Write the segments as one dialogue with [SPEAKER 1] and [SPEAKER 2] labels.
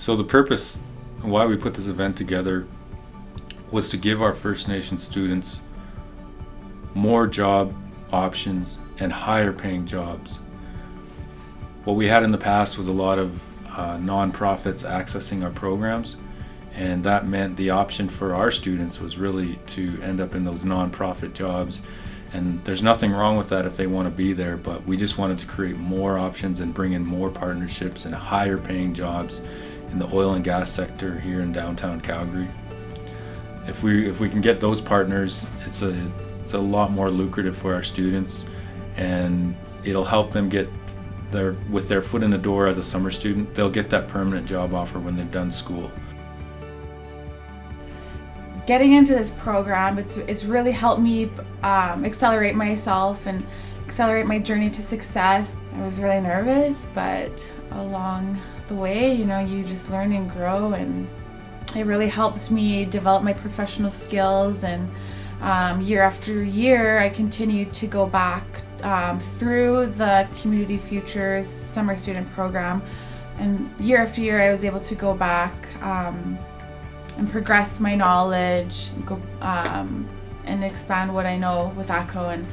[SPEAKER 1] So the purpose and why we put this event together was to give our First Nation students more job options and higher paying jobs. What we had in the past was a lot of nonprofits accessing our programs, and that meant the option for our students was really to end up in those nonprofit jobs. And there's nothing wrong with that if they want to be there, but we just wanted to create more options and bring in more partnerships and higher paying jobs in the oil and gas sector here in downtown Calgary. If we can get those partners, it's a lot more lucrative for our students, and it'll help them get with their foot in the door as a summer student. They'll get that permanent job offer when they're done school.
[SPEAKER 2] Getting into this program, it's really helped me accelerate myself and accelerate my journey to success. I was really nervous, but along the way, you just learn and grow, and it really helped me develop my professional skills. And year after year, I continued to go back through the Community Futures Summer Student Program, and year after year, I was able to go back and progress my knowledge, and expand what I know with ACCO. And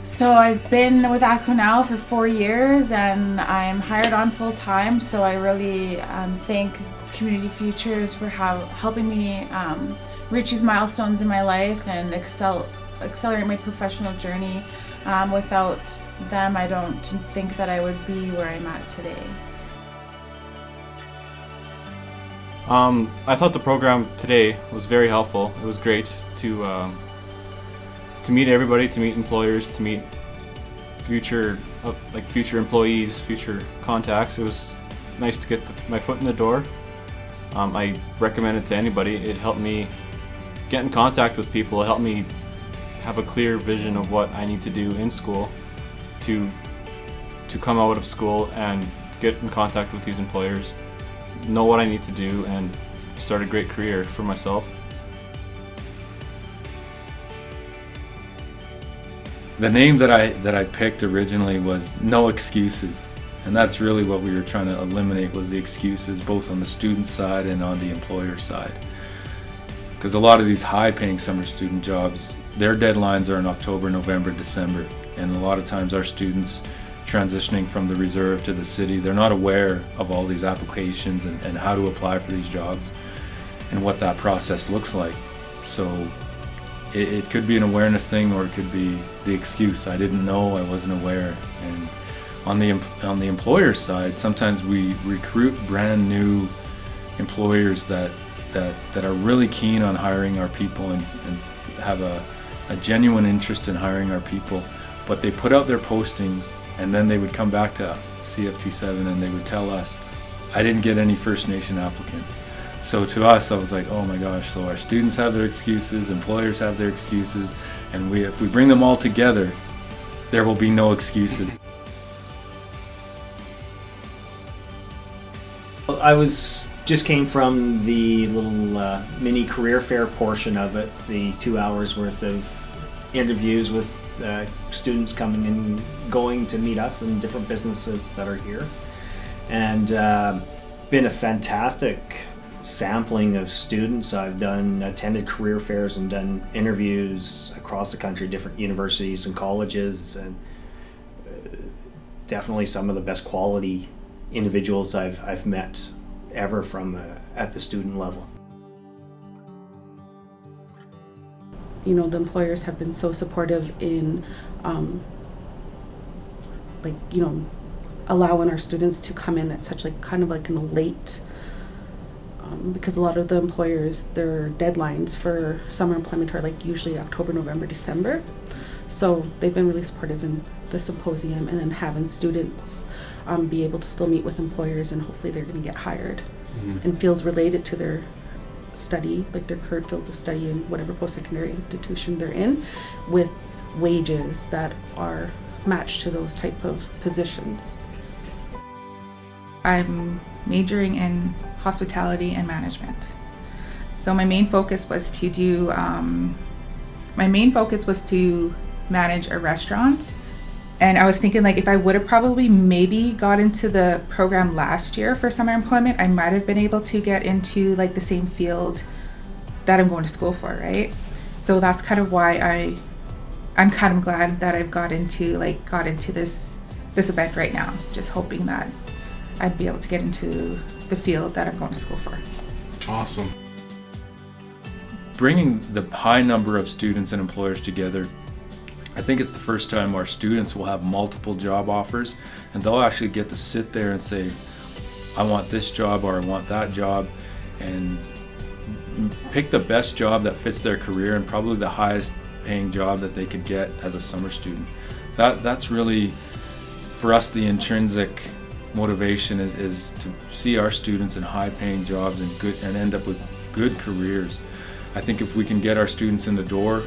[SPEAKER 2] so I've been with ACCO now for 4 years, and I'm hired on full time. So I really thank Community Futures for helping me reach these milestones in my life and accelerate my professional journey. Without them, I don't think that I would be where I'm at today.
[SPEAKER 3] I thought the program today was very helpful. It was great to meet everybody, to meet employers, to meet future employees, future contacts. It was nice to get my foot in the door. I recommend it to anybody. It helped me get in contact with people. It helped me have a clear vision of what I need to do in school to come out of school and get in contact with these employers, know what I need to do, and start a great career for myself.
[SPEAKER 1] The name that I picked originally was No Excuses, and that's really what we were trying to eliminate, was the excuses, both on the student side and on the employer side. Because a lot of these high-paying summer student jobs, their deadlines are in October, November, December, and a lot of times our students transitioning from the reserve to the city, they're not aware of all these applications and how to apply for these jobs and what that process looks like. So it could be an awareness thing, or it could be the excuse, I didn't know, I wasn't aware. And on the employer side, sometimes we recruit brand new employers that are really keen on hiring our people and have a genuine interest in hiring our people, but they put out their postings, and then they would come back to CFT7 and they would tell us, I didn't get any First Nation applicants. So to us, I was like, oh my gosh, so our students have their excuses, employers have their excuses, and if we bring them all together, there will be no excuses.
[SPEAKER 4] I just came from the little mini career fair portion of it, the 2 hours worth of interviews with students coming and going to meet us and different businesses that are here, and been a fantastic sampling of students. I've attended career fairs and done interviews across the country, different universities and colleges, and definitely some of the best quality individuals I've met ever from at the student level.
[SPEAKER 5] The employers have been so supportive in allowing our students to come in at such kind of in a late, because a lot of the employers, their deadlines for summer employment are usually October, November, December. So they've been really supportive in the symposium, and then having students be able to still meet with employers, and hopefully they're going to get hired in fields related to their study, their current fields of study in whatever post-secondary institution they're in, with wages that are matched to those type of positions.
[SPEAKER 6] I'm majoring in hospitality and management. So my main focus was to manage a restaurant And I was thinking, like, if I would have probably maybe got into the program last year for summer employment, I might have been able to get into like the same field that I'm going to school for, right? So that's kind of why I'm kind of glad that I've got into this event right now, just hoping that I'd be able to get into the field that I'm going to school for.
[SPEAKER 1] Awesome. Bringing the high number of students and employers together, I think it's the first time our students will have multiple job offers, and they'll actually get to sit there and say, I want this job or I want that job, and pick the best job that fits their career and probably the highest paying job that they could get as a summer student. That's really, for us, the intrinsic motivation is to see our students in high paying jobs and end up with good careers. I think if we can get our students in the door,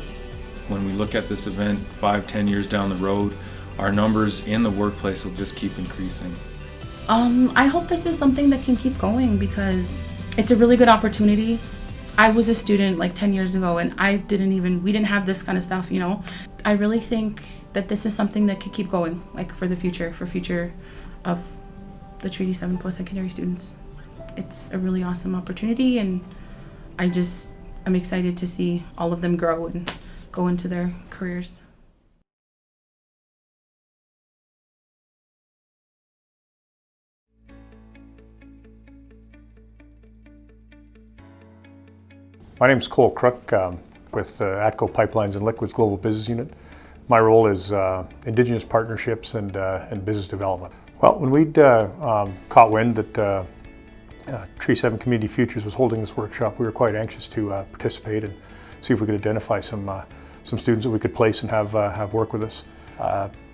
[SPEAKER 1] when we look at this event 5-10 years down the road, our numbers in the workplace will just keep increasing.
[SPEAKER 7] I hope this is something that can keep going because it's a really good opportunity. I was a student like 10 years ago and we didn't have this kind of stuff, you know. I really think that this is something that could keep going, like for the future of the Treaty 7 post-secondary students. It's a really awesome opportunity, and I'm excited to see all of them grow and go into their careers.
[SPEAKER 8] My name is Cole Crook with ATCO Pipelines and Liquids Global Business Unit. My role is Indigenous Partnerships and Business Development. Well, when we'd caught wind that Treaty 7 Community Futures was holding this workshop, we were quite anxious to participate and see if we could identify some students that we could place and have work with us.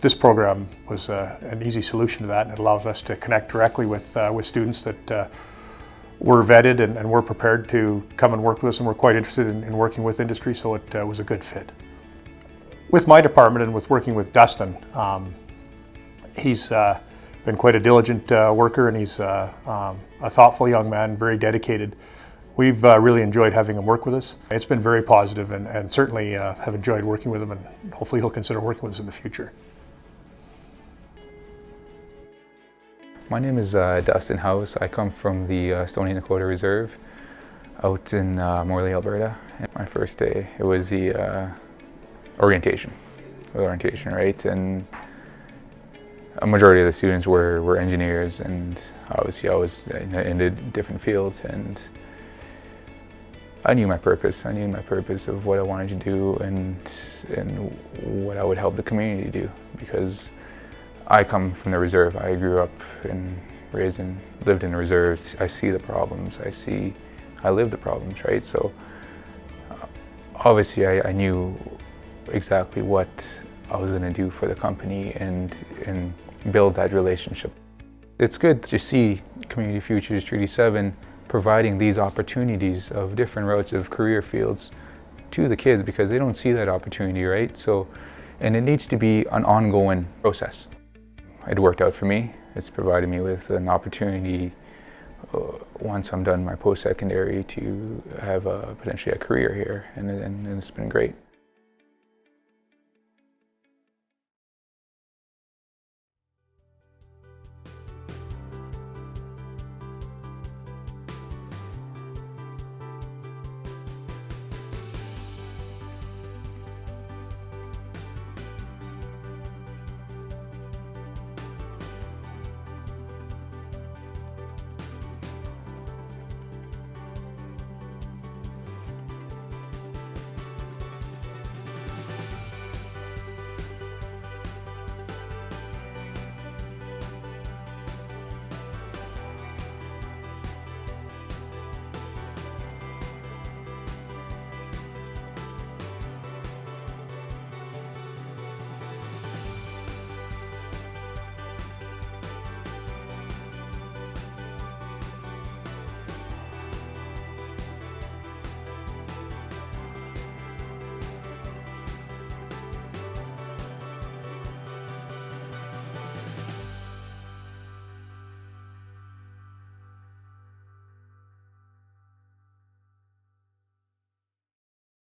[SPEAKER 8] This program was an easy solution to that, and it allows us to connect directly with students that were vetted and were prepared to come and work with us, and we're quite interested in working with industry, so it was a good fit. With my department and with working with Dustin, he's been quite a diligent worker, and he's a thoughtful young man, very dedicated. We've really enjoyed having him work with us. It's been very positive, and certainly have enjoyed working with him, and hopefully he'll consider working with us in the future.
[SPEAKER 9] My name is Dustin House. I come from the Stoney Nakoda Reserve out in Morley, Alberta. My first day, it was the orientation, right? And a majority of the students were engineers, and obviously I was in a different field, and I knew my purpose. I knew my purpose of what I wanted to do and what I would help the community do, because I come from the reserve. I grew up and lived in the reserves. I see the problems. I live the problems, right? So obviously I knew exactly what I was going to do for the company and build that relationship. It's good to see Community Futures Treaty 7 providing these opportunities of different routes of career fields to the kids, because they don't see that opportunity, right? So, and it needs to be an ongoing process. It worked out for me. It's provided me with an opportunity once I'm done my post-secondary to have potentially a career here, and it's been great.